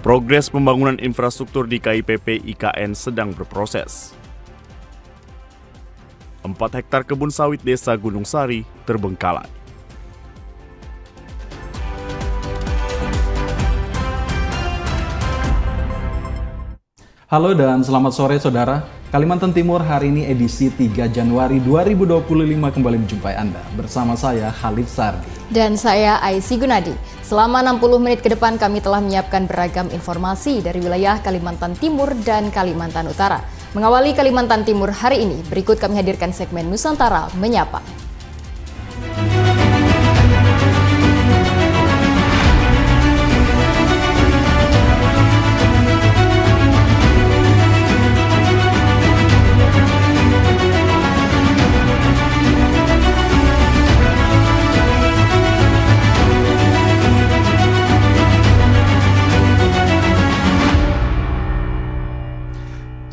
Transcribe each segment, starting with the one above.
Progres pembangunan infrastruktur di KIPP IKN sedang berproses. 4 hektar kebun sawit desa Gunung Sari terbengkalai. Halo dan selamat sore saudara. Kalimantan Timur hari ini edisi 3 Januari 2025 kembali menjumpai Anda. Bersama saya Khalif Sardi. Dan saya Aisy Gunadi. Selama 60 menit ke depan kami telah menyiapkan beragam informasi dari wilayah Kalimantan Timur dan Kalimantan Utara. Mengawali Kalimantan Timur hari ini, berikut kami hadirkan segmen Nusantara Menyapa.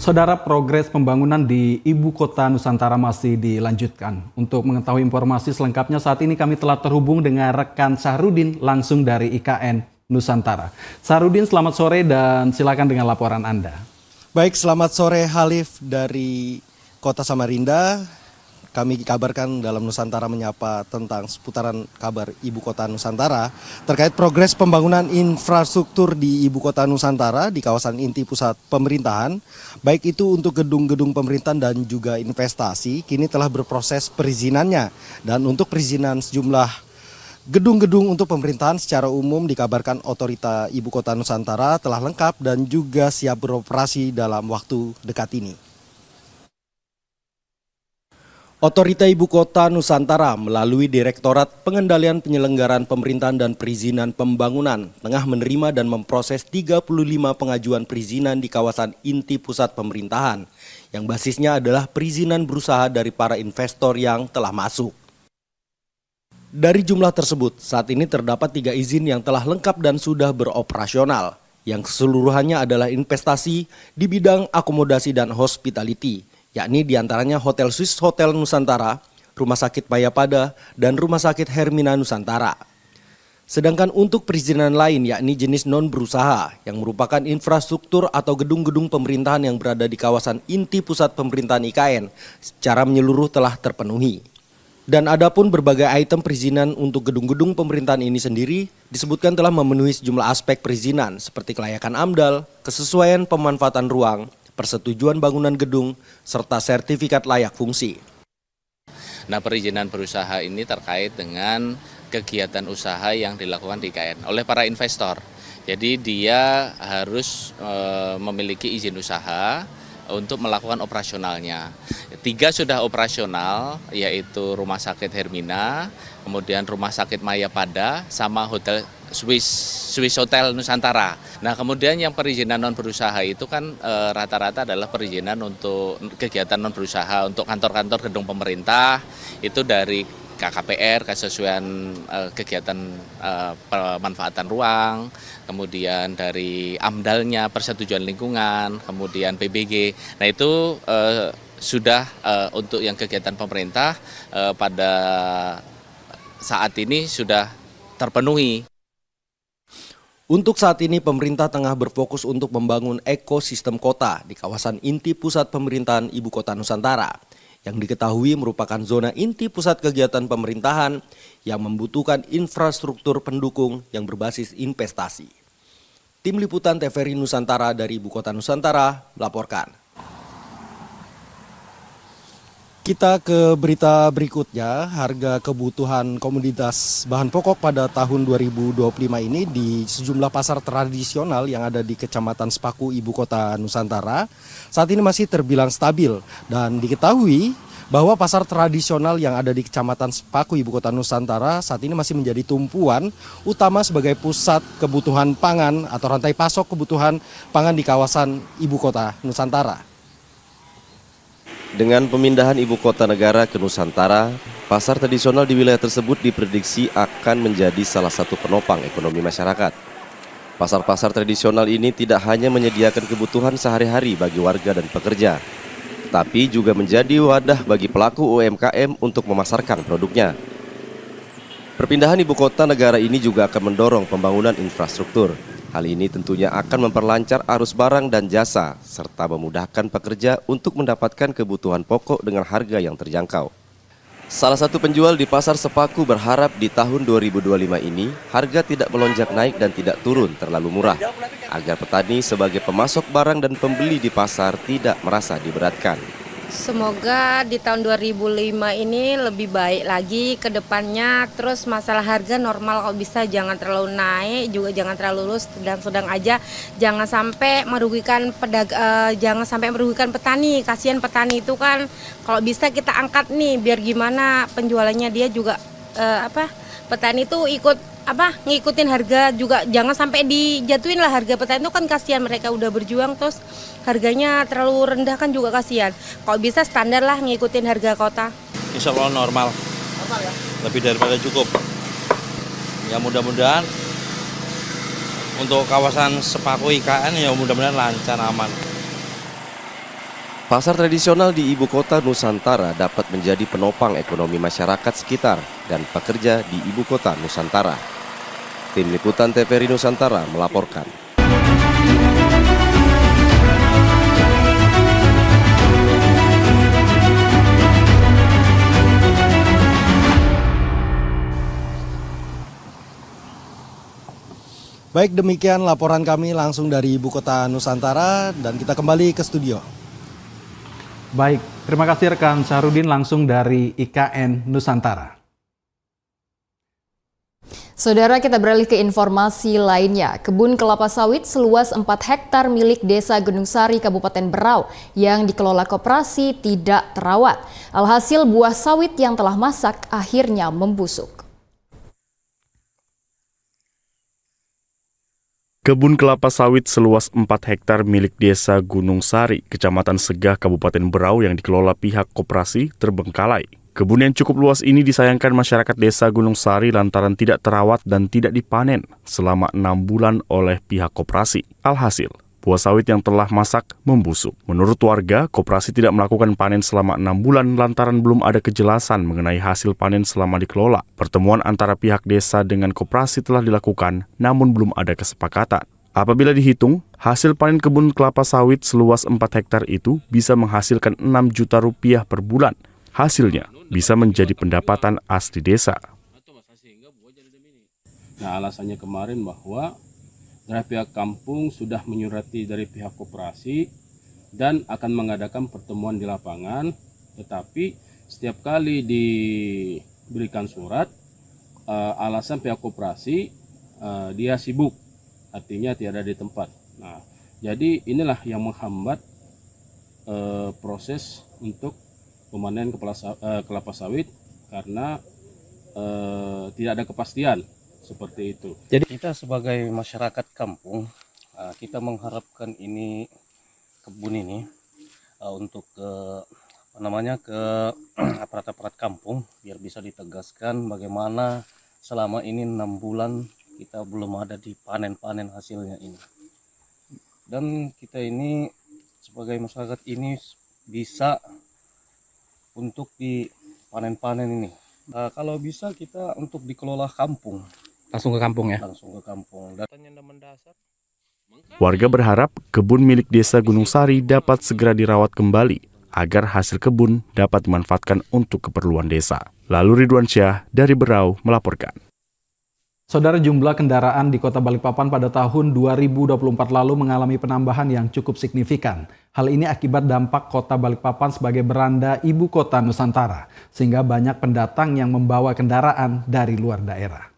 Saudara, progres pembangunan di Ibu Kota Nusantara masih dilanjutkan. Untuk mengetahui informasi selengkapnya saat ini kami telah terhubung dengan rekan Sahrudin langsung dari IKN Nusantara. Sahrudin, selamat sore dan silakan dengan laporan Anda. Baik, selamat sore Khalif dari Kota Samarinda. Kami kabarkan dalam Nusantara Menyapa tentang seputaran kabar Ibu Kota Nusantara terkait progres pembangunan infrastruktur di Ibu Kota Nusantara di kawasan inti pusat pemerintahan, baik itu untuk gedung-gedung pemerintahan dan juga investasi, kini telah berproses perizinannya. Dan untuk perizinan sejumlah gedung-gedung untuk pemerintahan secara umum dikabarkan otorita Ibu Kota Nusantara telah lengkap dan juga siap beroperasi dalam waktu dekat ini. Otorita Ibu Kota Nusantara melalui Direktorat Pengendalian Penyelenggaraan Pemerintahan dan Perizinan Pembangunan tengah menerima dan memproses 35 pengajuan perizinan di kawasan inti pusat pemerintahan yang basisnya adalah perizinan berusaha dari para investor yang telah masuk. Dari jumlah tersebut, saat ini terdapat 3 izin yang telah lengkap dan sudah beroperasional, yang keseluruhannya adalah investasi di bidang akomodasi dan hospitality, yakni diantaranya Hotel Swiss Hotel Nusantara, Rumah Sakit Mayapada, dan Rumah Sakit Hermina Nusantara. Sedangkan untuk perizinan lain yakni jenis non-berusaha yang merupakan infrastruktur atau gedung-gedung pemerintahan yang berada di kawasan inti pusat pemerintahan IKN secara menyeluruh telah terpenuhi. Dan adapun berbagai item perizinan untuk gedung-gedung pemerintahan ini sendiri disebutkan telah memenuhi sejumlah aspek perizinan seperti kelayakan AMDAL, kesesuaian pemanfaatan ruang, persetujuan bangunan gedung, serta sertifikat layak fungsi. Nah, perizinan berusaha ini terkait dengan kegiatan usaha yang dilakukan di IKN oleh para investor. Jadi dia harus memiliki izin usaha untuk melakukan operasionalnya. 3 sudah operasional, yaitu Rumah Sakit Hermina, kemudian Rumah Sakit Mayapada, sama Hotel Swiss Hotel Nusantara. Nah, kemudian yang perizinan non berusaha itu kan rata-rata adalah perizinan untuk kegiatan non berusaha untuk kantor-kantor gedung pemerintah itu dari KKPR, kesesuaian kegiatan pemanfaatan ruang, kemudian dari AMDAL-nya, persetujuan lingkungan, kemudian PBG. Nah, itu sudah untuk yang kegiatan pemerintah pada saat ini sudah terpenuhi. Untuk saat ini pemerintah tengah berfokus untuk membangun ekosistem kota di kawasan inti pusat pemerintahan Ibu Kota Nusantara yang diketahui merupakan zona inti pusat kegiatan pemerintahan yang membutuhkan infrastruktur pendukung yang berbasis investasi. Tim Liputan TVRI Nusantara dari Ibu Kota Nusantara melaporkan. Kita ke berita berikutnya. Harga kebutuhan komoditas bahan pokok pada tahun 2025 ini di sejumlah pasar tradisional yang ada di Kecamatan Sepaku, Ibu Kota Nusantara, saat ini masih terbilang stabil. Dan diketahui bahwa pasar tradisional yang ada di Kecamatan Sepaku, Ibu Kota Nusantara, saat ini masih menjadi tumpuan utama sebagai pusat kebutuhan pangan atau rantai pasok kebutuhan pangan di kawasan Ibu Kota Nusantara. Dengan pemindahan ibu kota negara ke Nusantara, pasar tradisional di wilayah tersebut diprediksi akan menjadi salah satu penopang ekonomi masyarakat. Pasar-pasar tradisional ini tidak hanya menyediakan kebutuhan sehari-hari bagi warga dan pekerja, tapi juga menjadi wadah bagi pelaku UMKM untuk memasarkan produknya. Perpindahan ibu kota negara ini juga akan mendorong pembangunan infrastruktur, Hal ini tentunya akan memperlancar arus barang dan jasa, serta memudahkan pekerja untuk mendapatkan kebutuhan pokok dengan harga yang terjangkau. Salah satu penjual di Pasar Sepaku berharap di tahun 2025 ini harga tidak melonjak naik dan tidak turun terlalu murah, agar petani sebagai pemasok barang dan pembeli di pasar tidak merasa diberatkan. Semoga di tahun 2005 ini lebih baik lagi ke depannya. Terus masalah harga normal, kalau bisa jangan terlalu naik, juga jangan terlalu sedang-sedang aja. Jangan sampai merugikan jangan sampai merugikan petani. Kasihan petani itu kan, kalau bisa kita angkat nih, biar gimana penjualannya dia juga petani itu ngikutin harga juga, jangan sampai dijatuhin lah harga. Petani itu kan kasihan, mereka udah berjuang terus harganya terlalu rendah kan juga kasihan. Kalau bisa standar lah, ngikutin harga kota. Insya Allah normal ya? Lebih daripada cukup. Ya mudah-mudahan untuk kawasan Sepaku IKN ya mudah-mudahan lancar, aman. Pasar tradisional di ibu kota Nusantara dapat menjadi penopang ekonomi masyarakat sekitar dan pekerja di ibu kota Nusantara. Tim Liputan TVRI Nusantara melaporkan. Baik, demikian laporan kami langsung dari ibu kota Nusantara dan kita kembali ke studio. Baik, terima kasih rekan Syahrudin langsung dari IKN Nusantara. Saudara, kita beralih ke informasi lainnya. Kebun kelapa sawit seluas 4 hektar milik Desa Gunung Sari, Kabupaten Berau yang dikelola koperasi tidak terawat. Alhasil buah sawit yang telah masak akhirnya membusuk. Kebun kelapa sawit seluas 4 hektar milik Desa Gunung Sari, Kecamatan Segah, Kabupaten Berau yang dikelola pihak koperasi terbengkalai. Kebun yang cukup luas ini disayangkan masyarakat Desa Gunung Sari lantaran tidak terawat dan tidak dipanen selama 6 bulan oleh pihak koperasi. Alhasil, buah sawit yang telah masak membusuk. Menurut warga, koperasi tidak melakukan panen selama 6 bulan lantaran belum ada kejelasan mengenai hasil panen selama dikelola. Pertemuan antara pihak desa dengan koperasi telah dilakukan, namun belum ada kesepakatan. Apabila dihitung, hasil panen kebun kelapa sawit seluas 4 hektar itu bisa menghasilkan 6 juta rupiah per bulan. Hasilnya bisa menjadi pendapatan asli desa. Nah, alasannya kemarin bahwa dari pihak kampung sudah menyurati dari pihak koperasi dan akan mengadakan pertemuan di lapangan, tetapi setiap kali diberikan surat, alasan pihak koperasi dia sibuk, artinya tidak ada di tempat. Nah, jadi inilah yang menghambat proses untuk pemanen kelapa sawit karena tidak ada kepastian seperti itu. Jadi kita sebagai masyarakat kampung, kita mengharapkan ini kebun ini untuk ke aparat-aparat kampung biar bisa ditegaskan bagaimana selama ini 6 bulan kita belum ada di panen hasilnya ini. Dan kita ini sebagai masyarakat ini bisa untuk di panen ini. Kalau bisa kita untuk dikelola kampung. Langsung ke kampung ya? Langsung ke kampung. Warga berharap kebun milik Desa Gunung Sari dapat segera dirawat kembali agar hasil kebun dapat dimanfaatkan untuk keperluan desa. Lalu Ridwan Syah dari Berau melaporkan. Saudara, jumlah kendaraan di Kota Balikpapan pada tahun 2024 lalu mengalami penambahan yang cukup signifikan. Hal ini akibat dampak Kota Balikpapan sebagai beranda ibu kota Nusantara, sehingga banyak pendatang yang membawa kendaraan dari luar daerah.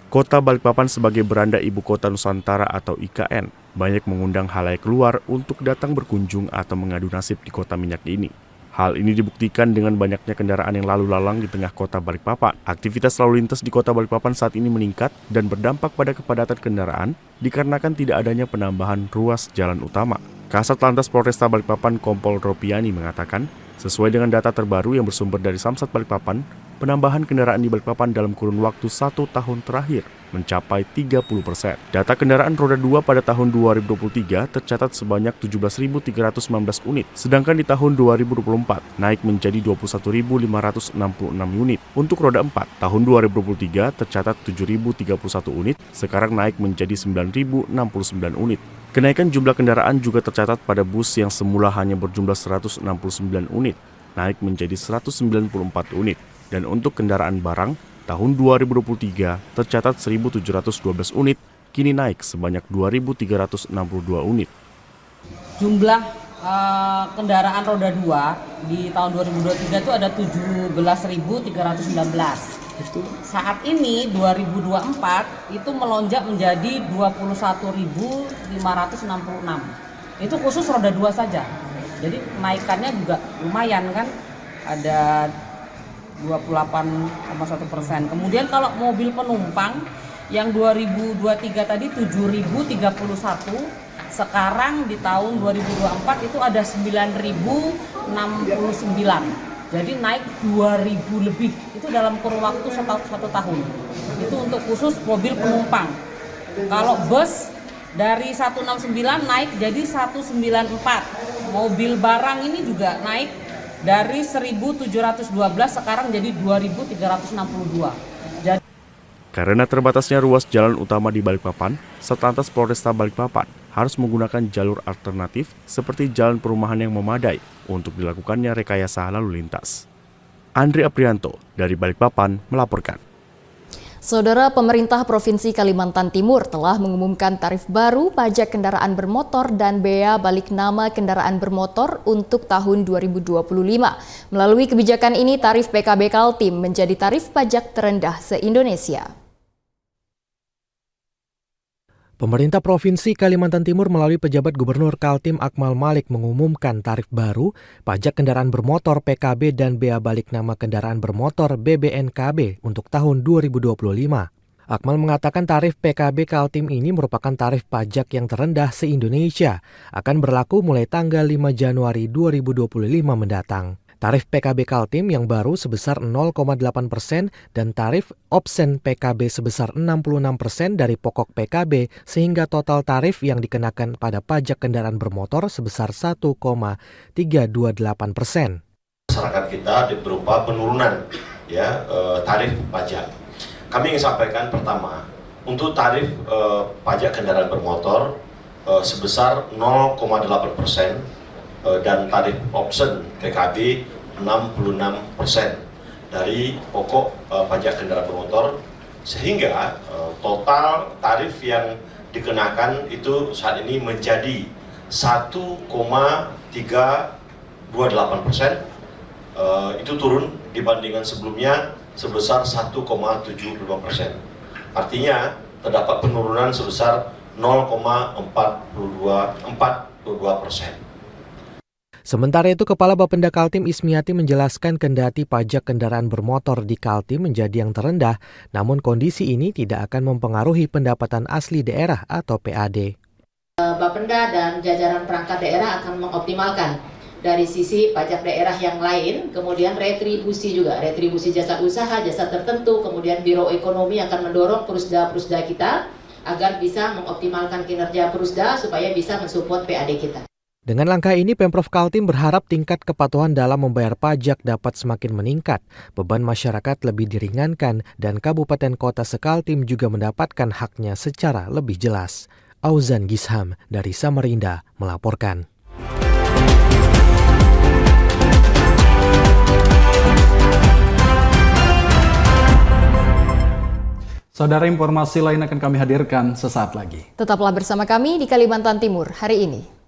Kota Balikpapan sebagai beranda ibu kota Nusantara atau IKN banyak mengundang khalayak luar untuk datang berkunjung atau mengadu nasib di kota minyak ini. Hal ini dibuktikan dengan banyaknya kendaraan yang lalu lalang di tengah kota Balikpapan. Aktivitas lalu lintas di kota Balikpapan saat ini meningkat dan berdampak pada kepadatan kendaraan dikarenakan tidak adanya penambahan ruas jalan utama. Kasat Lantas Polresta Balikpapan Kompol Ropiani mengatakan, sesuai dengan data terbaru yang bersumber dari Samsat Balikpapan, penambahan kendaraan di Balikpapan dalam kurun waktu 1 tahun terakhir mencapai 30%. Data kendaraan roda 2 pada tahun 2023 tercatat sebanyak 17.319 unit, sedangkan di tahun 2024 naik menjadi 21.566 unit. Untuk roda 4, tahun 2023 tercatat 7.031 unit, sekarang naik menjadi 9.069 unit. Kenaikan jumlah kendaraan juga tercatat pada bus yang semula hanya berjumlah 169 unit, naik menjadi 194 unit. Dan untuk kendaraan barang, tahun 2023 tercatat 1.712 unit, kini naik sebanyak 2.362 unit. Jumlah kendaraan roda 2 di tahun 2023 itu ada 17.319. Saat ini 2024 itu melonjak menjadi 21.566. Itu khusus roda 2 saja. Jadi kenaikannya juga lumayan kan, ada 28,1%. Kemudian kalau mobil penumpang yang 2023 tadi 7.031, sekarang di tahun 2024 itu ada 9.069. Jadi naik 2.000 lebih. Itu dalam kurun waktu satu tahun. Itu untuk khusus mobil penumpang. Kalau bus dari 169 naik jadi 194. Mobil barang ini juga naik dari 1.712 sekarang jadi 2.362. Karena terbatasnya ruas jalan utama di Balikpapan, Satlantas Polresta Balikpapan harus menggunakan jalur alternatif seperti jalan perumahan yang memadai untuk dilakukannya rekayasa lalu lintas. Andri Aprianto dari Balikpapan melaporkan. Saudara, pemerintah Provinsi Kalimantan Timur telah mengumumkan tarif baru pajak kendaraan bermotor dan bea balik nama kendaraan bermotor untuk tahun 2025. Melalui kebijakan ini, tarif PKB Kaltim menjadi tarif pajak terendah se-Indonesia. Pemerintah Provinsi Kalimantan Timur melalui pejabat Gubernur Kaltim Akmal Malik mengumumkan tarif baru pajak kendaraan bermotor PKB dan bea balik nama kendaraan bermotor BBNKB untuk tahun 2025. Akmal mengatakan tarif PKB Kaltim ini merupakan tarif pajak yang terendah se-Indonesia, akan berlaku mulai tanggal 5 Januari 2025 mendatang. Tarif PKB Kaltim yang baru sebesar 0,8% dan tarif opsen PKB sebesar 66% dari pokok PKB sehingga total tarif yang dikenakan pada pajak kendaraan bermotor sebesar 1,328%. Masyarakat kita berupa penurunan tarif pajak. Kami ingin sampaikan pertama, untuk tarif pajak kendaraan bermotor sebesar 0,8%. Dan tarif option PKB 66% dari pokok pajak kendaraan bermotor, sehingga total tarif yang dikenakan itu saat ini menjadi 1,328%. Itu turun dibandingkan sebelumnya sebesar 1,75%. Artinya terdapat penurunan sebesar 0,42%. Sementara itu, Kepala Bapenda Kaltim Ismiati menjelaskan kendati pajak kendaraan bermotor di Kaltim menjadi yang terendah, namun kondisi ini tidak akan mempengaruhi pendapatan asli daerah atau PAD. Bapenda dan jajaran perangkat daerah akan mengoptimalkan dari sisi pajak daerah yang lain, kemudian retribusi juga, retribusi jasa usaha, jasa tertentu, kemudian Biro Ekonomi akan mendorong perusda-perusda kita agar bisa mengoptimalkan kinerja perusda supaya bisa mensupport PAD kita. Dengan langkah ini, Pemprov Kaltim berharap tingkat kepatuhan dalam membayar pajak dapat semakin meningkat, beban masyarakat lebih diringankan, dan kabupaten kota sekaltim juga mendapatkan haknya secara lebih jelas. Auzan Gisham dari Samarinda melaporkan. Saudara, informasi lain akan kami hadirkan sesaat lagi. Tetaplah bersama kami di Kalimantan Timur hari ini.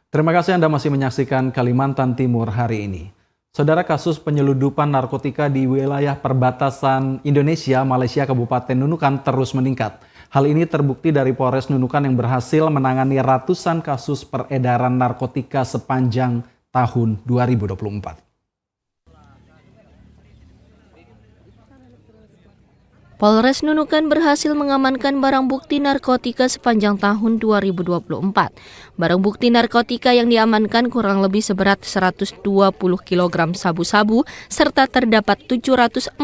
Terima kasih Anda masih menyaksikan Kalimantan Timur hari ini. Saudara, kasus penyeludupan narkotika di wilayah perbatasan Indonesia-Malaysia Kabupaten Nunukan terus meningkat. Hal ini terbukti dari Polres Nunukan yang berhasil menangani ratusan kasus peredaran narkotika sepanjang tahun 2024. Polres Nunukan berhasil mengamankan barang bukti narkotika sepanjang tahun 2024. Barang bukti narkotika yang diamankan kurang lebih seberat 120 kg sabu-sabu serta terdapat 747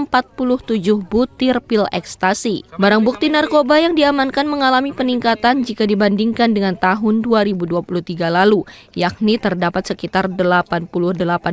butir pil ekstasi. Barang bukti narkoba yang diamankan mengalami peningkatan jika dibandingkan dengan tahun 2023 lalu, yakni terdapat sekitar 88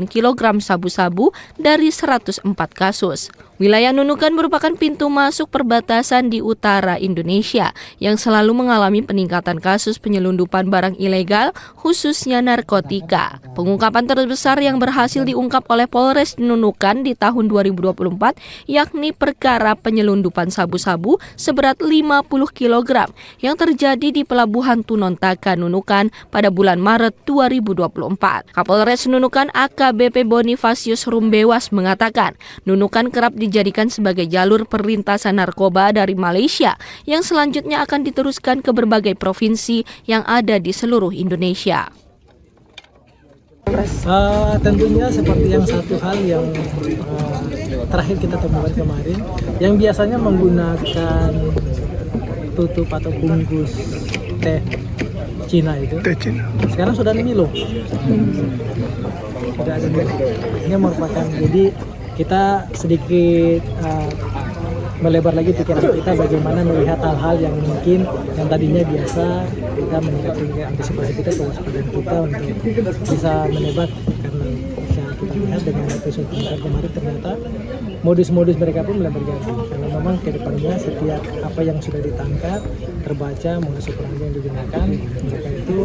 kg sabu-sabu dari 104 kasus. Wilayah Nunukan merupakan pintu masuk perbatasan di utara Indonesia yang selalu mengalami peningkatan kasus penyelundupan barang ilegal, khususnya narkotika. Pengungkapan terbesar yang berhasil diungkap oleh Polres Nunukan di tahun 2024 yakni perkara penyelundupan sabu-sabu seberat 50 kg yang terjadi di Pelabuhan Tunontaka Nunukan pada bulan Maret 2024. Kapolres Nunukan AKBP Bonifasius Rumbewas mengatakan, Nunukan kerap dijadikan sebagai jalur perlintasan narkoba dari Malaysia yang selanjutnya akan diteruskan ke berbagai provinsi yang ada di seluruh Indonesia. Tentunya seperti yang satu hal yang terakhir kita temukan kemarin, yang biasanya menggunakan tutup atau bungkus teh Cina itu, sekarang sudah ada Milo. Sudah ada Milo. Ini merupakan, jadi kita sedikit melebar lagi pikiran kita bagaimana melihat hal-hal yang mungkin yang tadinya biasa, kita meningkatkan antisipasi kita, kewaspadaan kita untuk bisa menebar, karena bisa kita lihat dengan episode kemarin ternyata modus-modus mereka pun mulai berganti, karena memang ke depannya setiap apa yang sudah ditangkap terbaca modus operandi yang digunakan, mereka itu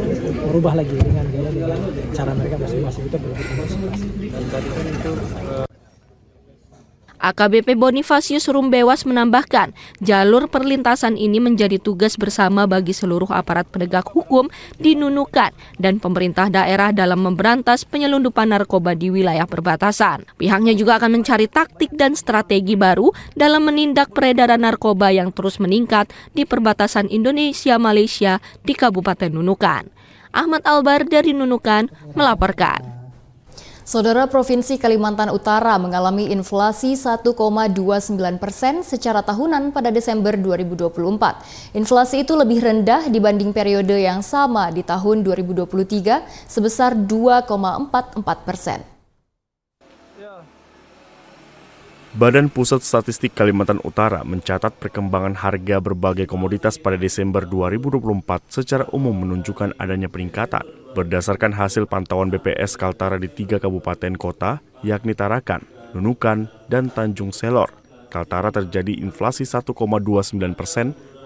merubah lagi dengan gaya dengan cara mereka masing-masing, kita berantisipasi. AKBP Bonifasius Rumbewas menambahkan, jalur perlintasan ini menjadi tugas bersama bagi seluruh aparat penegak hukum di Nunukan dan pemerintah daerah dalam memberantas penyelundupan narkoba di wilayah perbatasan. Pihaknya juga akan mencari taktik dan strategi baru dalam menindak peredaran narkoba yang terus meningkat di perbatasan Indonesia-Malaysia di Kabupaten Nunukan. Ahmad Albar dari Nunukan melaporkan. Saudara, Provinsi Kalimantan Utara mengalami inflasi 1,29% secara tahunan pada Desember 2024. Inflasi itu lebih rendah dibanding periode yang sama di tahun 2023 sebesar 2,44%. Badan Pusat Statistik Kalimantan Utara mencatat perkembangan harga berbagai komoditas pada Desember 2024 secara umum menunjukkan adanya peningkatan. Berdasarkan hasil pantauan BPS Kaltara di 3 kabupaten kota, yakni Tarakan, Nunukan, dan Tanjung Selor, Kaltara terjadi inflasi 1,29%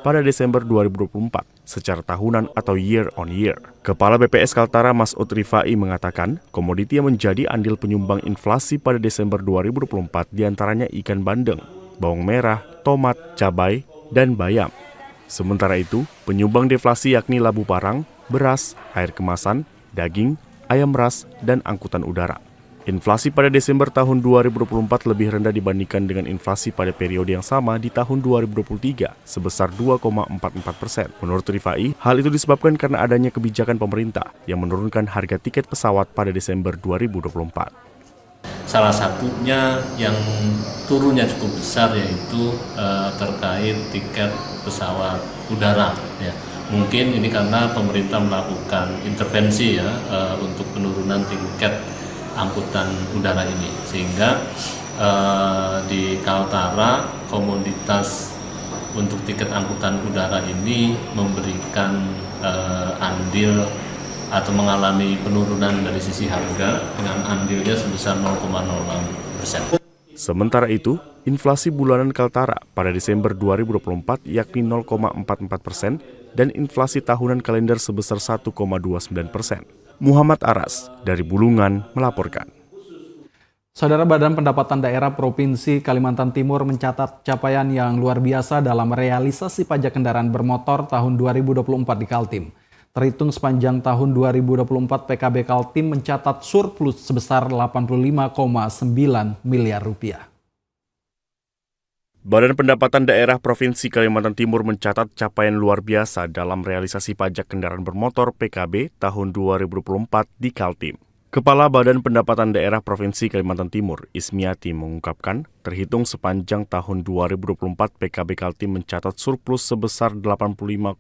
pada Desember 2024 secara tahunan atau year on year. Kepala BPS Kaltara Masud Rifai mengatakan, komoditi yang menjadi andil penyumbang inflasi pada Desember 2024 diantaranya ikan bandeng, bawang merah, tomat, cabai, dan bayam. Sementara itu, penyumbang deflasi yakni labu parang, beras, air kemasan, daging, ayam ras, dan angkutan udara. Inflasi pada Desember tahun 2024 lebih rendah dibandingkan dengan inflasi pada periode yang sama di tahun 2023 sebesar 2,44%. Menurut Rifai, hal itu disebabkan karena adanya kebijakan pemerintah yang menurunkan harga tiket pesawat pada Desember 2024. Salah satunya yang turunnya cukup besar yaitu terkait tiket pesawat udara. Ya. Mungkin ini karena pemerintah melakukan intervensi ya untuk penurunan tingkat angkutan udara ini, sehingga di Kaltara komoditas untuk tiket angkutan udara ini memberikan andil atau mengalami penurunan dari sisi harga dengan andilnya sebesar 0,06%. Sementara itu, inflasi bulanan Kaltara pada Desember 2024 yakni 0,44% dan inflasi tahunan kalender sebesar 1,29%. Muhammad Aras dari Bulungan melaporkan. Saudara, Badan Pendapatan Daerah Provinsi Kalimantan Timur mencatat capaian yang luar biasa dalam realisasi pajak kendaraan bermotor tahun 2024 di Kaltim. Terhitung sepanjang tahun 2024, PKB Kaltim mencatat surplus sebesar 85,9 miliar rupiah. Badan Pendapatan Daerah Provinsi Kalimantan Timur mencatat capaian luar biasa dalam realisasi pajak kendaraan bermotor PKB tahun 2024 di Kaltim. Kepala Badan Pendapatan Daerah Provinsi Kalimantan Timur, Ismiati, mengungkapkan Terhitung sepanjang tahun 2024, PKB Kaltim mencatat surplus sebesar 85,9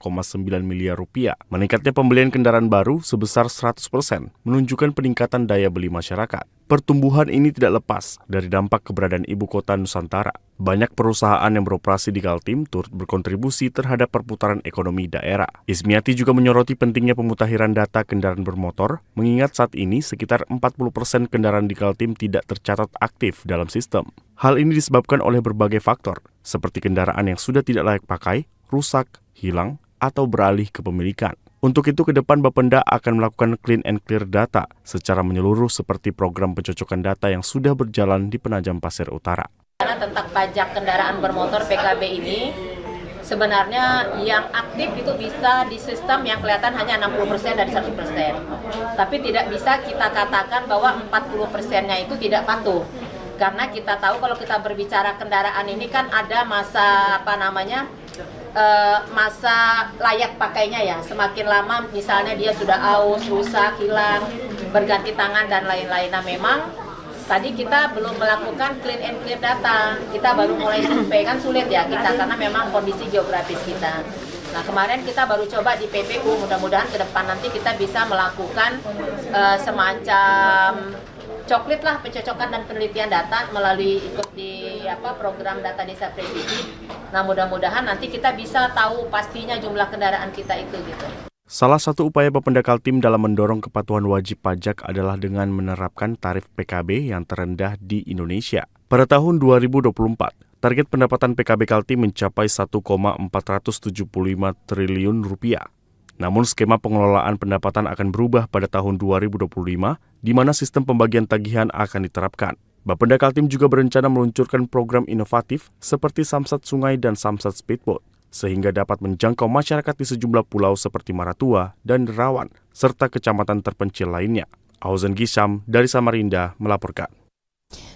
miliar rupiah. Meningkatnya pembelian kendaraan baru sebesar 100%, menunjukkan peningkatan daya beli masyarakat. Pertumbuhan ini tidak lepas dari dampak keberadaan ibu kota Nusantara. Banyak perusahaan yang beroperasi di Kaltim turut berkontribusi terhadap perputaran ekonomi daerah. Ismiati juga menyoroti pentingnya pemutakhiran data kendaraan bermotor, mengingat saat ini sekitar 40% kendaraan di Kaltim tidak tercatat aktif dalam sistem. Hal ini disebabkan oleh berbagai faktor, seperti kendaraan yang sudah tidak layak pakai, rusak, hilang, atau beralih kepemilikan. Untuk itu, ke depan Bapenda akan melakukan clean and clear data secara menyeluruh seperti program pencocokan data yang sudah berjalan di Penajam Pasir Utara. Karena tentang pajak kendaraan bermotor PKB ini, sebenarnya yang aktif itu bisa di sistem yang kelihatan hanya 60% dari 100%. Tapi tidak bisa kita katakan bahwa 40%-nya itu tidak patuh. Karena kita tahu kalau kita berbicara kendaraan ini kan ada masa masa layak pakainya ya. Semakin lama misalnya dia sudah aus, rusak, hilang, berganti tangan dan lain-lain. Nah memang tadi kita belum melakukan clean and clear data. Kita baru mulai survei, kan sulit ya kita karena memang kondisi geografis kita. Nah kemarin kita baru coba di PPU, mudah-mudahan ke depan nanti kita bisa melakukan semacam coklit lah pencocokan dan penelitian data melalui ikut di program data desa presisi. Nah mudah-mudahan nanti kita bisa tahu pastinya jumlah kendaraan kita itu gitu. Salah satu upaya Bapenda Kaltim dalam mendorong kepatuhan wajib pajak adalah dengan menerapkan tarif PKB yang terendah di Indonesia. Pada tahun 2024, target pendapatan PKB Kaltim mencapai 1,475 triliun rupiah. Namun skema pengelolaan pendapatan akan berubah pada tahun 2025, di mana sistem pembagian tagihan akan diterapkan. Bapenda Kaltim juga berencana meluncurkan program inovatif seperti Samsat Sungai dan Samsat Speedboat, sehingga dapat menjangkau masyarakat di sejumlah pulau seperti Maratua dan Derawan, serta kecamatan terpencil lainnya. Auzen Gisham dari Samarinda melaporkan.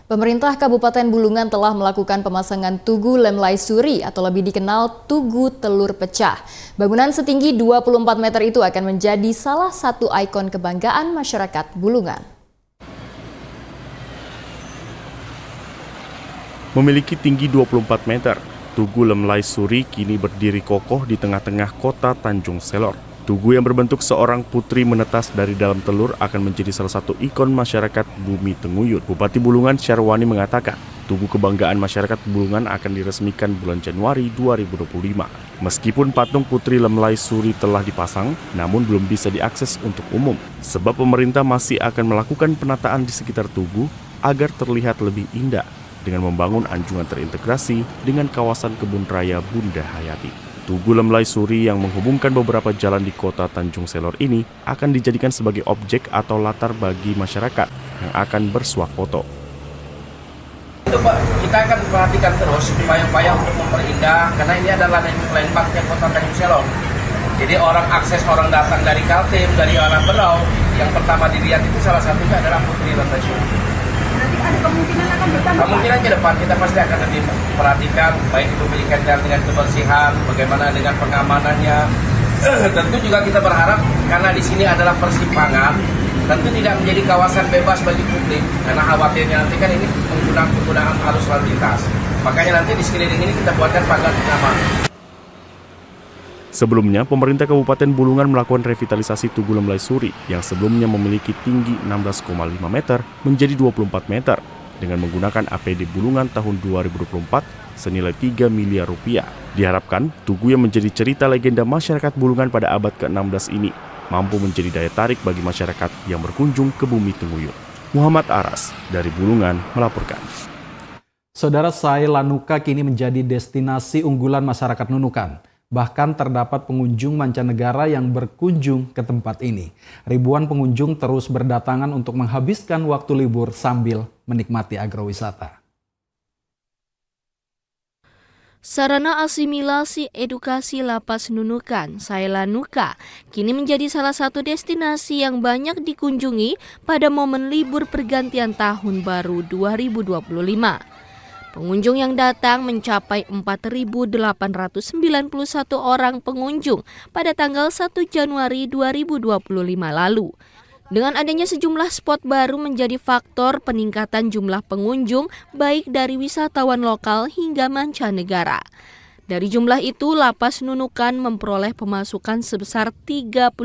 Pemerintah Kabupaten Bulungan telah melakukan pemasangan Tugu Lemlai Suri atau lebih dikenal Tugu Telur Pecah. Bangunan setinggi 24 meter itu akan menjadi salah satu ikon kebanggaan masyarakat Bulungan. Memiliki tinggi 24 meter, Tugu Lemlai Suri kini berdiri kokoh di tengah-tengah kota Tanjung Selor. Tugu yang berbentuk seorang putri menetas dari dalam telur akan menjadi salah satu ikon masyarakat Bumi Tenguyut. Bupati Bulungan Syarwani mengatakan, Tugu Kebanggaan Masyarakat Bulungan akan diresmikan bulan Januari 2025. Meskipun patung Putri Lemlai Suri telah dipasang, namun belum bisa diakses untuk umum. Sebab pemerintah masih akan melakukan penataan di sekitar Tugu agar terlihat lebih indah dengan membangun anjungan terintegrasi dengan kawasan kebun raya Bunda Hayati. Tugu Lemlai Suri yang menghubungkan beberapa jalan di kota Tanjung Selor ini akan dijadikan sebagai objek atau latar bagi masyarakat yang akan bersuah foto. Itu Pak, kita akan perhatikan terus upaya-upaya untuk memperindah karena ini adalah landmarknya kota Tanjung Selor. Jadi akses orang datang dari Kaltim, dari Alam Berau, yang pertama dilihat itu salah satunya adalah Putri Lemlai Suri. Ada kemungkinan akan bertambah? Kemungkinan ke depan kita pasti akan lebih perhatikan, baik itu berkaitan dengan kebersihan, bagaimana dengan pengamanannya. Tentu juga kita berharap karena di sini adalah persimpangan, tentu tidak menjadi kawasan bebas bagi publik karena khawatirnya nanti kan ini penggunaan arus lalu lintas. Makanya nanti di sekeliling ini kita buatkan pagar pengaman. Sebelumnya, pemerintah Kabupaten Bulungan melakukan revitalisasi Tugu Lemlai Suri yang sebelumnya memiliki tinggi 16,5 meter menjadi 24 meter dengan menggunakan APD Bulungan tahun 2024 senilai 3 miliar rupiah. Diharapkan, Tugu yang menjadi cerita legenda masyarakat Bulungan pada abad ke-16 ini mampu menjadi daya tarik bagi masyarakat yang berkunjung ke Bumi Tenguyut. Muhammad Aras dari Bulungan melaporkan. Saudara, Sai Lanuka kini menjadi destinasi unggulan masyarakat Nunukan. Bahkan terdapat pengunjung mancanegara yang berkunjung ke tempat ini. Ribuan pengunjung terus berdatangan untuk menghabiskan waktu libur sambil menikmati agrowisata. Sarana asimilasi edukasi Lapas Nunukan, Sai Lanuka, kini menjadi salah satu destinasi yang banyak dikunjungi pada momen libur pergantian tahun baru 2025. Pengunjung yang datang mencapai 4.891 orang pengunjung pada tanggal 1 Januari 2025 lalu. Dengan adanya sejumlah spot baru menjadi faktor peningkatan jumlah pengunjung baik dari wisatawan lokal hingga mancanegara. Dari jumlah itu, Lapas Nunukan memperoleh pemasukan sebesar 36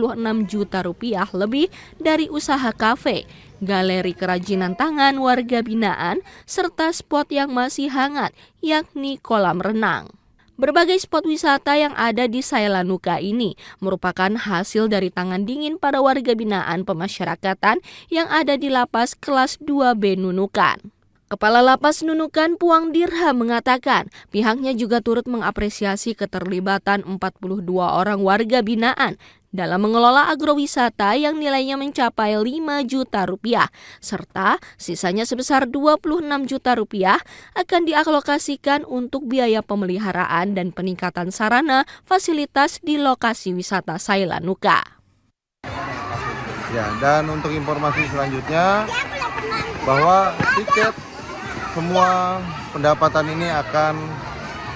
juta rupiah lebih dari usaha kafe, galeri kerajinan tangan warga binaan, serta spot yang masih hangat, yakni kolam renang. Berbagai spot wisata yang ada di Sailanuka ini merupakan hasil dari tangan dingin para warga binaan pemasyarakatan yang ada di Lapas kelas 2B Nunukan. Kepala Lapas Nunukan Puang Dirham mengatakan pihaknya juga turut mengapresiasi keterlibatan 42 orang warga binaan dalam mengelola agrowisata yang nilainya mencapai 5 juta rupiah, serta sisanya sebesar 26 juta rupiah akan dialokasikan untuk biaya pemeliharaan dan peningkatan sarana fasilitas di lokasi wisata Sailanuka. Ya, dan untuk informasi selanjutnya bahwa tiket semua pendapatan ini akan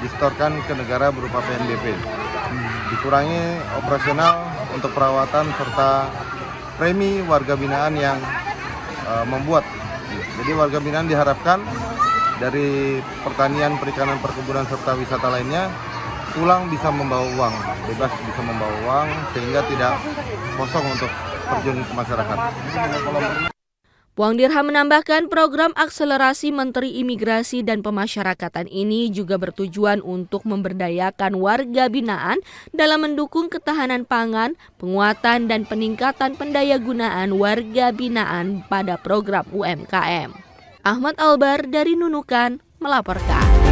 disetorkan ke negara berupa PNBP. Dikurangi operasional untuk perawatan serta premi warga binaan yang membuat. Jadi warga binaan diharapkan dari pertanian, perikanan, perkebunan serta wisata lainnya pulang bisa membawa uang, bebas bisa membawa uang sehingga tidak kosong untuk terjun ke masyarakat. Puang Dirham menambahkan program akselerasi Menteri Imigrasi dan Pemasyarakatan ini juga bertujuan untuk memberdayakan warga binaan dalam mendukung ketahanan pangan, penguatan dan peningkatan pendayagunaan warga binaan pada program UMKM. Ahmad Albar dari Nunukan melaporkan.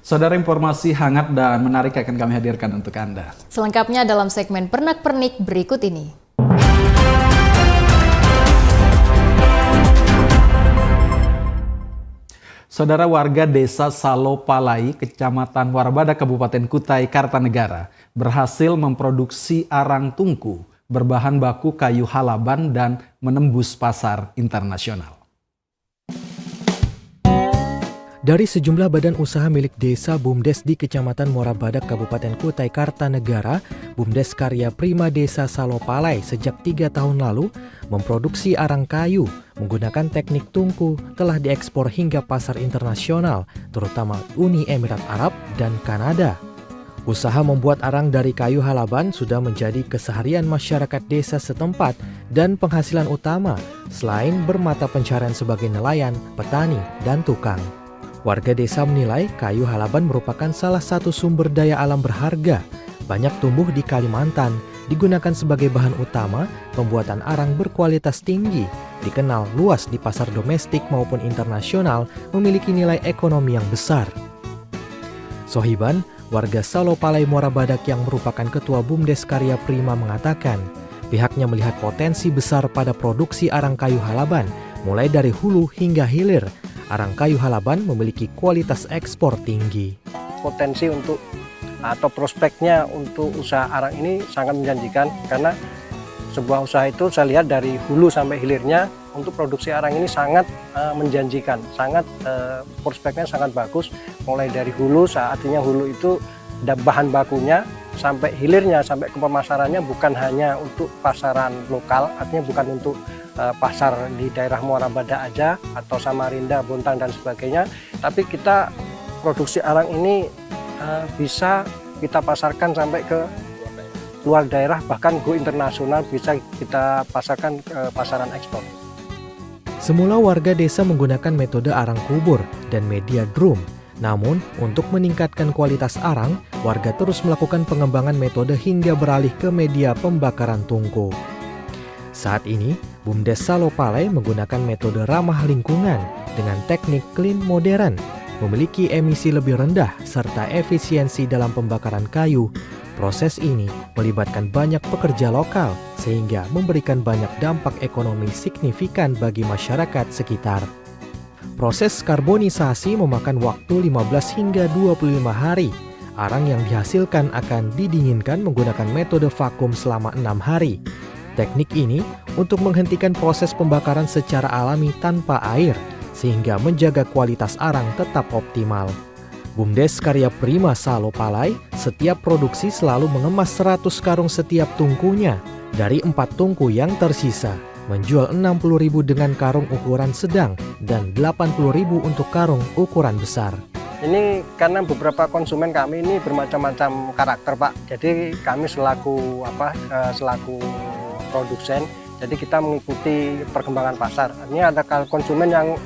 Saudara, informasi hangat dan menarik akan kami hadirkan untuk Anda. Selengkapnya dalam segmen Pernak-Pernik berikut ini. Saudara, warga desa Salopalai, Kecamatan Warabada, Kabupaten Kutai Kartanegara, berhasil memproduksi arang tungku berbahan baku kayu halaban dan menembus pasar internasional. Dari sejumlah badan usaha milik desa BUMDes di Kecamatan Muara Badak, Kabupaten Kutai Kartanegara, BUMDes Karya Prima Desa Salopalai sejak 3 tahun lalu memproduksi arang kayu menggunakan teknik tungku telah diekspor hingga pasar internasional, terutama Uni Emirat Arab dan Kanada. Usaha membuat arang dari kayu halaban sudah menjadi keseharian masyarakat desa setempat dan penghasilan utama selain bermata pencarian sebagai nelayan, petani, dan tukang. Warga desa menilai kayu halaban merupakan salah satu sumber daya alam berharga, banyak tumbuh di Kalimantan, digunakan sebagai bahan utama pembuatan arang berkualitas tinggi, dikenal luas di pasar domestik maupun internasional, memiliki nilai ekonomi yang besar. Sohiban, warga Salopalai Muara Badak yang merupakan ketua BUMDes Karya Prima mengatakan, pihaknya melihat potensi besar pada produksi arang kayu halaban, mulai dari hulu hingga hilir. Arang kayu halaban memiliki kualitas ekspor tinggi. Potensi untuk atau prospeknya untuk usaha arang ini sangat menjanjikan karena sebuah usaha itu saya lihat dari hulu sampai hilirnya untuk produksi arang ini sangat menjanjikan, sangat prospeknya sangat bagus. Mulai dari hulu, artinya hulu itu bahan bakunya sampai hilirnya, sampai ke pemasarannya bukan hanya untuk pasaran lokal, artinya bukan untuk pasar di daerah Muara Badak aja atau Samarinda, Bontang dan sebagainya, tapi kita produksi arang ini bisa kita pasarkan sampai ke luar daerah, bahkan go internasional bisa kita pasarkan ke pasaran ekspor. Semula warga desa menggunakan metode arang kubur dan media drum. Namun, untuk meningkatkan kualitas arang, warga terus melakukan pengembangan metode hingga beralih ke media pembakaran tungku. Saat ini, BUMDes Salopalai menggunakan metode ramah lingkungan dengan teknik clean modern, memiliki emisi lebih rendah serta efisiensi dalam pembakaran kayu. Proses ini melibatkan banyak pekerja lokal sehingga memberikan banyak dampak ekonomi signifikan bagi masyarakat sekitar. Proses karbonisasi memakan waktu 15 hingga 25 hari. Arang yang dihasilkan akan didinginkan menggunakan metode vakum selama 6 hari. Teknik ini untuk menghentikan proses pembakaran secara alami tanpa air, sehingga menjaga kualitas arang tetap optimal. Bumdes Karya Prima Salopalai setiap produksi selalu mengemas 100 karung setiap tungkunya. Dari 4 tungku yang tersisa, menjual 60.000 dengan karung ukuran sedang dan 80.000 untuk karung ukuran besar. Ini karena beberapa konsumen kami ini bermacam-macam karakter, Pak. Jadi kami selaku produsen, jadi kita mengikuti perkembangan pasar. Ini ada konsumen yang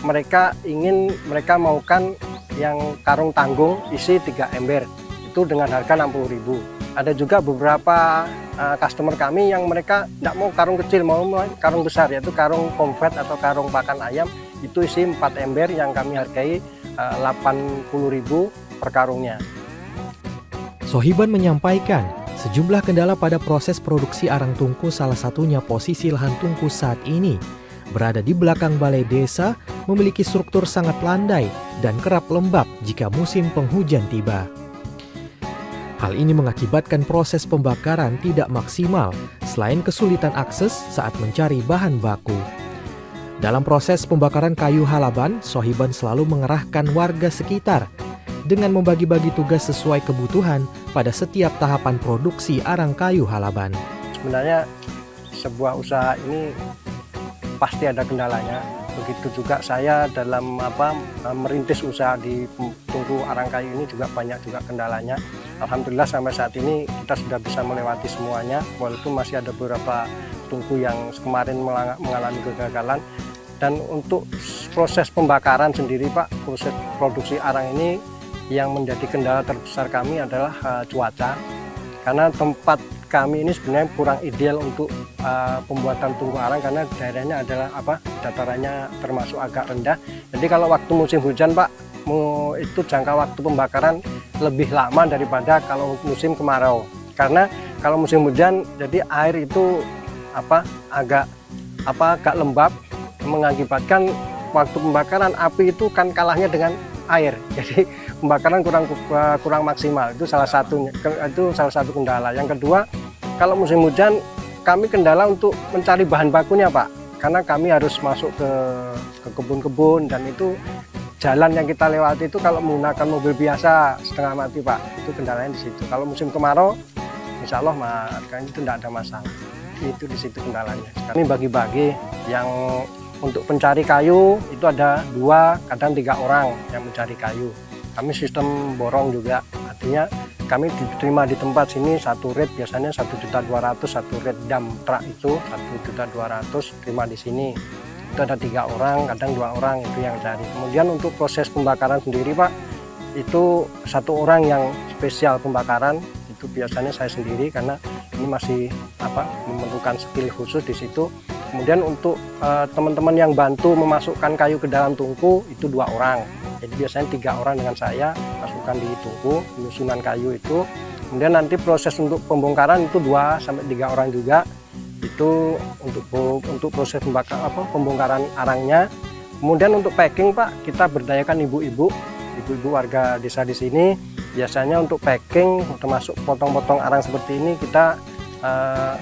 mereka maukan yang karung tanggung isi 3 ember, itu dengan harga 60.000. Ada juga beberapa customer kami yang mereka tidak mau karung kecil, mau karung besar, yaitu karung konvet atau karung pakan ayam, itu isi 4 ember yang kami hargai 80.000 per karungnya. Sohiban menyampaikan sejumlah kendala pada proses produksi arang tungku, salah satunya posisi lahan tungku saat ini. Berada di belakang balai desa, memiliki struktur sangat landai dan kerap lembab jika musim penghujan tiba. Hal ini mengakibatkan proses pembakaran tidak maksimal, selain kesulitan akses saat mencari bahan baku. Dalam proses pembakaran kayu halaban, Sohiban selalu mengerahkan warga sekitar dengan membagi-bagi tugas sesuai kebutuhan pada setiap tahapan produksi arang kayu halaban. Sebenarnya sebuah usaha ini pasti ada kendalanya. Begitu juga saya dalam merintis usaha di tungku arang kayu ini juga banyak juga kendalanya. Alhamdulillah sampai saat ini kita sudah bisa melewati semuanya, walaupun masih ada beberapa tungku yang kemarin mengalami kegagalan. Dan untuk proses pembakaran sendiri, Pak, proses produksi arang ini yang menjadi kendala terbesar kami adalah cuaca. Karena tempat kami ini sebenarnya kurang ideal untuk pembuatan tungku arang karena daerahnya adalah datarannya termasuk agak rendah. Jadi kalau waktu musim hujan, Pak, itu jangka waktu pembakaran lebih lama daripada kalau musim kemarau. Karena kalau musim hujan, jadi air itu agak lembab, mengakibatkan waktu pembakaran api itu kan kalahnya dengan air. Jadi pembakaran kurang maksimal. Itu salah satu kendala. Yang kedua, kalau musim hujan kami kendala untuk mencari bahan bakunya, Pak. Karena kami harus masuk ke kebun-kebun dan itu jalan yang kita lewati itu kalau menggunakan mobil biasa setengah mati, Pak. Itu kendalanya di situ. Kalau musim kemarau, insya Allah itu tidak ada masalah. Itu di situ kendalanya. Kami bagi-bagi yang untuk pencari kayu itu ada 2, kadang 3 orang yang mencari kayu. Kami sistem borong juga, artinya kami diterima di tempat sini satu rate biasanya 1.200.000, satu rate dump truck itu 1.200.000 terima di sini. Itu ada 3 orang, kadang 2 orang itu yang cari. Kemudian untuk proses pembakaran sendiri, Pak, itu 1 orang yang spesial pembakaran, itu biasanya saya sendiri karena ini masih memerlukan skill khusus di situ. Kemudian untuk teman-teman yang bantu memasukkan kayu ke dalam tungku itu 2 orang. Jadi biasanya 3 orang dengan saya masukkan di tungku, penyusunan kayu itu. Kemudian nanti proses untuk pembongkaran itu 2-3 orang juga. Itu untuk proses pembongkaran arangnya. Kemudian untuk packing, Pak, kita berdayakan ibu-ibu warga desa di sini. Biasanya untuk packing termasuk potong-potong arang seperti ini kita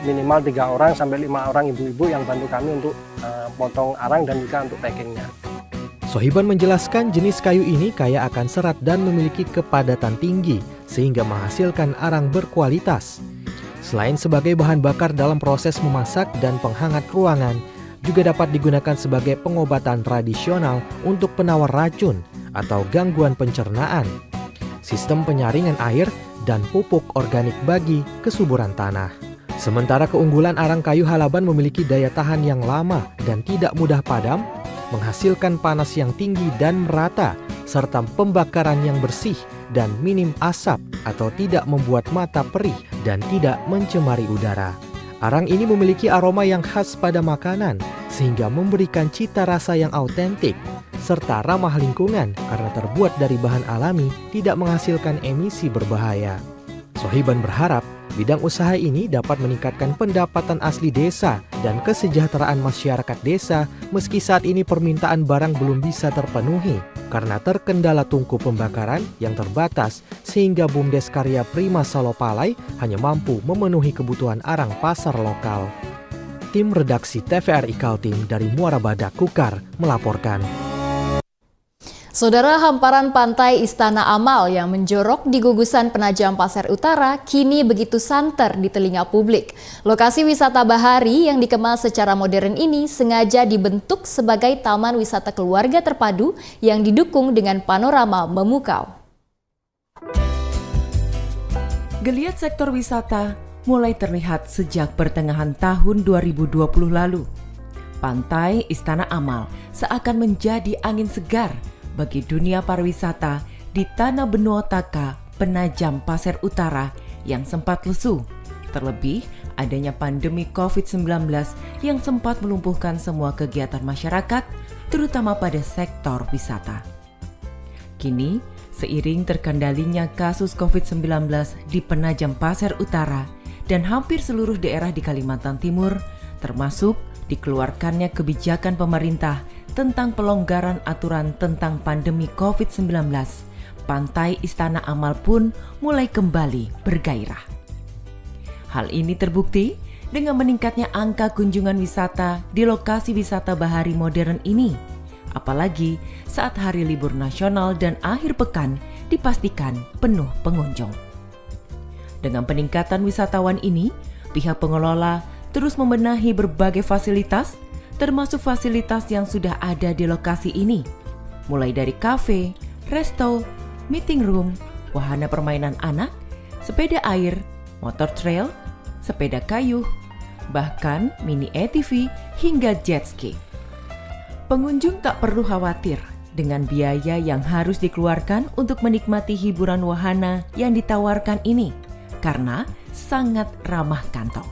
minimal 3 orang sampai 5 orang ibu-ibu yang bantu kami untuk potong arang dan juga untuk packingnya. Sohiban menjelaskan jenis kayu ini kaya akan serat dan memiliki kepadatan tinggi sehingga menghasilkan arang berkualitas. Selain sebagai bahan bakar dalam proses memasak dan penghangat ruangan, juga dapat digunakan sebagai pengobatan tradisional untuk penawar racun atau gangguan pencernaan, sistem penyaringan air, dan pupuk organik bagi kesuburan tanah. Sementara keunggulan arang kayu halaban memiliki daya tahan yang lama dan tidak mudah padam, menghasilkan panas yang tinggi dan merata, serta pembakaran yang bersih dan minim asap atau tidak membuat mata perih dan tidak mencemari udara. Arang ini memiliki aroma yang khas pada makanan, sehingga memberikan cita rasa yang autentik, serta ramah lingkungan karena terbuat dari bahan alami tidak menghasilkan emisi berbahaya. Sohiban berharap bidang usaha ini dapat meningkatkan pendapatan asli desa dan kesejahteraan masyarakat desa meski saat ini permintaan barang belum bisa terpenuhi karena terkendala tungku pembakaran yang terbatas sehingga Bumdes Karya Prima Salopalai hanya mampu memenuhi kebutuhan arang pasar lokal. Tim redaksi TVRI Kaltim dari Muara Badak Kukar melaporkan. Saudara, hamparan pantai Istana Amal yang menjorok di gugusan Penajam Pasir Utara kini begitu santer di telinga publik. Lokasi wisata bahari yang dikemas secara modern ini sengaja dibentuk sebagai taman wisata keluarga terpadu yang didukung dengan panorama memukau. Geliat sektor wisata mulai terlihat sejak pertengahan tahun 2020 lalu. Pantai Istana Amal seakan menjadi angin segar bagi dunia pariwisata di tanah benua Taka, Penajam Pasir Utara yang sempat lesu. Terlebih adanya pandemi COVID-19 yang sempat melumpuhkan semua kegiatan masyarakat, terutama pada sektor wisata. Kini, seiring terkendalinya kasus COVID-19 di Penajam Pasir Utara dan hampir seluruh daerah di Kalimantan Timur, termasuk dikeluarkannya kebijakan pemerintah tentang pelonggaran aturan tentang pandemi COVID-19, Pantai Istana Amal pun mulai kembali bergairah. Hal ini terbukti dengan meningkatnya angka kunjungan wisata di lokasi wisata bahari modern ini, apalagi saat hari libur nasional dan akhir pekan dipastikan penuh pengunjung. Dengan peningkatan wisatawan ini, pihak pengelola terus membenahi berbagai fasilitas, termasuk fasilitas yang sudah ada di lokasi ini, mulai dari kafe, resto, meeting room, wahana permainan anak, sepeda air, motor trail, sepeda kayu, bahkan mini ATV hingga jet ski. Pengunjung tak perlu khawatir dengan biaya yang harus dikeluarkan untuk menikmati hiburan wahana yang ditawarkan ini, karena sangat ramah kantong.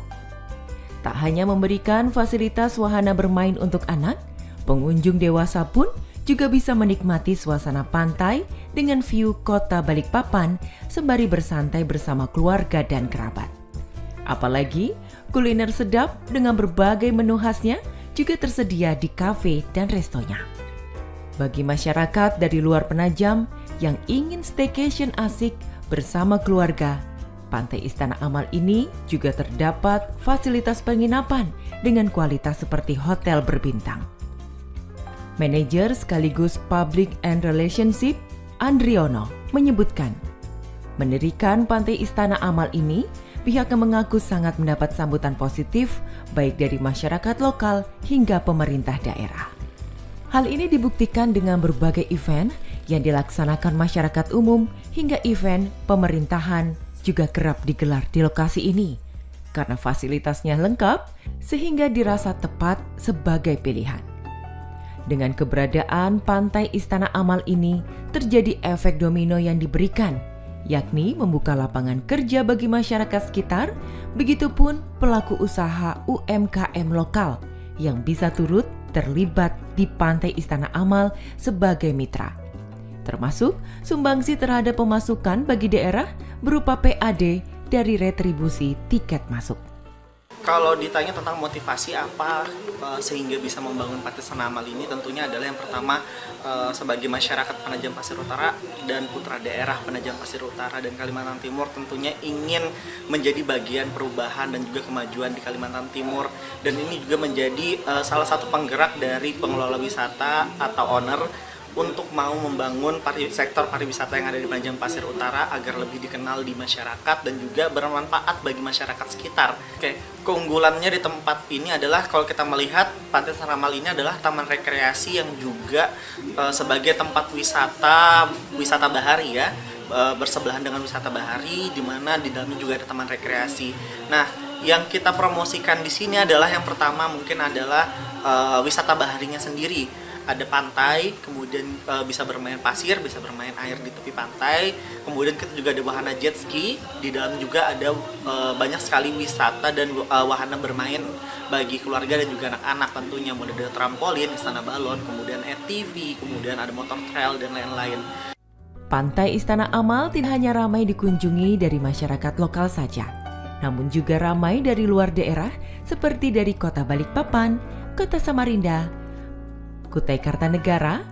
Tak hanya memberikan fasilitas wahana bermain untuk anak, pengunjung dewasa pun juga bisa menikmati suasana pantai dengan view kota Balikpapan sembari bersantai bersama keluarga dan kerabat. Apalagi kuliner sedap dengan berbagai menu khasnya juga tersedia di kafe dan restonya. Bagi masyarakat dari luar Penajam yang ingin staycation asik bersama keluarga, Pantai Istana Amal ini juga terdapat fasilitas penginapan dengan kualitas seperti hotel berbintang. Manajer sekaligus Public and Relationship, Andriono, menyebutkan, mendirikan Pantai Istana Amal ini, pihaknya mengaku sangat mendapat sambutan positif baik dari masyarakat lokal hingga pemerintah daerah. Hal ini dibuktikan dengan berbagai event yang dilaksanakan masyarakat umum hingga event pemerintahan juga kerap digelar di lokasi ini karena fasilitasnya lengkap sehingga dirasa tepat sebagai pilihan. Dengan keberadaan Pantai Istana Amal ini terjadi efek domino yang diberikan, yakni membuka lapangan kerja bagi masyarakat sekitar, begitupun pelaku usaha UMKM lokal yang bisa turut terlibat di Pantai Istana Amal sebagai mitra. Termasuk sumbangsi terhadap pemasukan bagi daerah berupa PAD dari retribusi tiket masuk. Kalau ditanya tentang motivasi apa sehingga bisa membangun Pantai Istana Amal ini, tentunya adalah yang pertama sebagai masyarakat Penajam Pasir Utara dan putra daerah Penajam Pasir Utara dan Kalimantan Timur tentunya ingin menjadi bagian perubahan dan juga kemajuan di Kalimantan Timur, dan ini juga menjadi salah satu penggerak dari pengelola wisata atau owner untuk mau membangun sektor pariwisata yang ada di Penajam Pasir Utara agar lebih dikenal di masyarakat dan juga bermanfaat bagi masyarakat sekitar. Oke, keunggulannya di tempat ini adalah kalau kita melihat Pantai Istana Amal ini adalah taman rekreasi yang juga sebagai tempat wisata bahari ya, bersebelahan dengan wisata bahari di mana di dalamnya juga ada taman rekreasi. Nah, yang kita promosikan di sini adalah yang pertama mungkin adalah wisata baharinya sendiri. Ada pantai, kemudian bisa bermain pasir, bisa bermain air di tepi pantai. Kemudian kita juga ada wahana jet ski. Di dalam juga ada banyak sekali wisata dan wahana bermain bagi keluarga dan juga anak-anak tentunya. Mulai dari trampolin, istana balon, kemudian ATV, kemudian ada motor trail dan lain-lain. Pantai Istana Amal tidak hanya ramai dikunjungi dari masyarakat lokal saja, namun juga ramai dari luar daerah seperti dari kota Balikpapan, kota Samarinda, Kutai Kartanegara,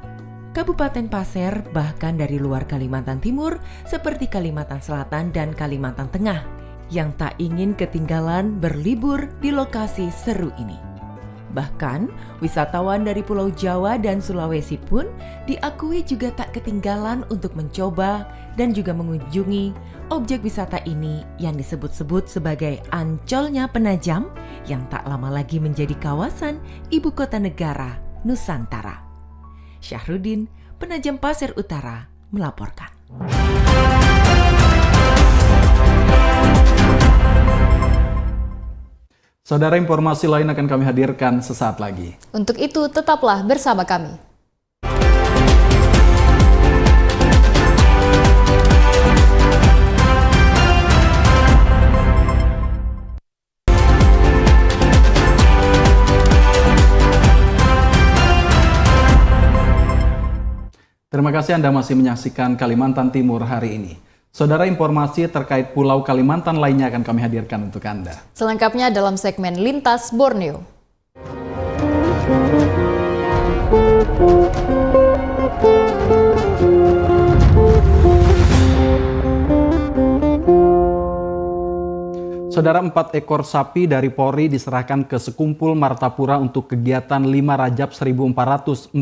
Kabupaten Pasir, bahkan dari luar Kalimantan Timur seperti Kalimantan Selatan dan Kalimantan Tengah yang tak ingin ketinggalan berlibur di lokasi seru ini. Bahkan, wisatawan dari Pulau Jawa dan Sulawesi pun diakui juga tak ketinggalan untuk mencoba dan juga mengunjungi objek wisata ini yang disebut-sebut sebagai Ancolnya Penajam yang tak lama lagi menjadi kawasan ibu kota negara Nusantara. Syahruddin, Penajam Pasir Utara, melaporkan. Saudara, informasi lain akan kami hadirkan sesaat lagi. Untuk itu, tetaplah bersama kami. Terima kasih Anda masih menyaksikan Kalimantan Timur hari ini. Saudara, informasi terkait Pulau Kalimantan lainnya akan kami hadirkan untuk Anda. Selengkapnya dalam segmen Lintas Borneo. Saudara, 4 ekor sapi dari Polri diserahkan ke Sekumpul Martapura untuk kegiatan 5 Rajab 1446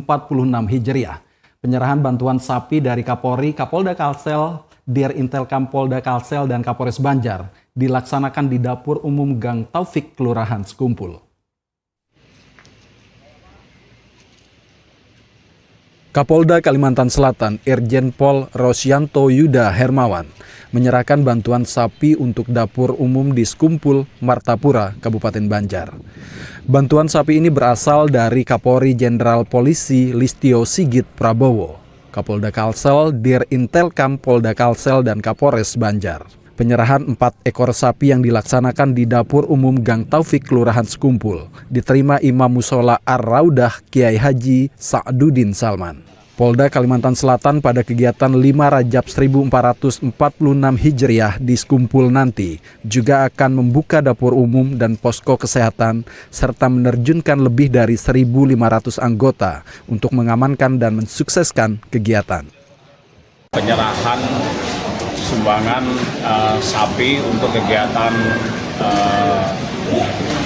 Hijriah. Penyerahan bantuan sapi dari Kapolri, Kapolda Kalsel, Dir Intelkam Polda Kalsel, dan Kapolres Banjar dilaksanakan di Dapur Umum Gang Taufik, Kelurahan Sekumpul. Kapolda Kalimantan Selatan, Irjen Pol Rosyanto Yuda Hermawan, menyerahkan bantuan sapi untuk dapur umum di Sekumpul, Martapura, Kabupaten Banjar. Bantuan sapi ini berasal dari Kapolri Jenderal Polisi Listio Sigit Prabowo, Kapolda Kalsel, Dir Intelkam Polda Kalsel, dan Kapolres Banjar. Penyerahan 4 ekor sapi yang dilaksanakan di Dapur Umum Gang Taufik, Kelurahan Sekumpul, diterima Imam Musola Ar-Raudah Kiai Haji Sa'duddin Salman. Polda Kalimantan Selatan pada kegiatan 5 Rajab 1446 Hijriah di Sekumpul nanti juga akan membuka dapur umum dan posko kesehatan serta menerjunkan lebih dari 1.500 anggota untuk mengamankan dan mensukseskan kegiatan. Penyerahan sumbangan sapi untuk kegiatan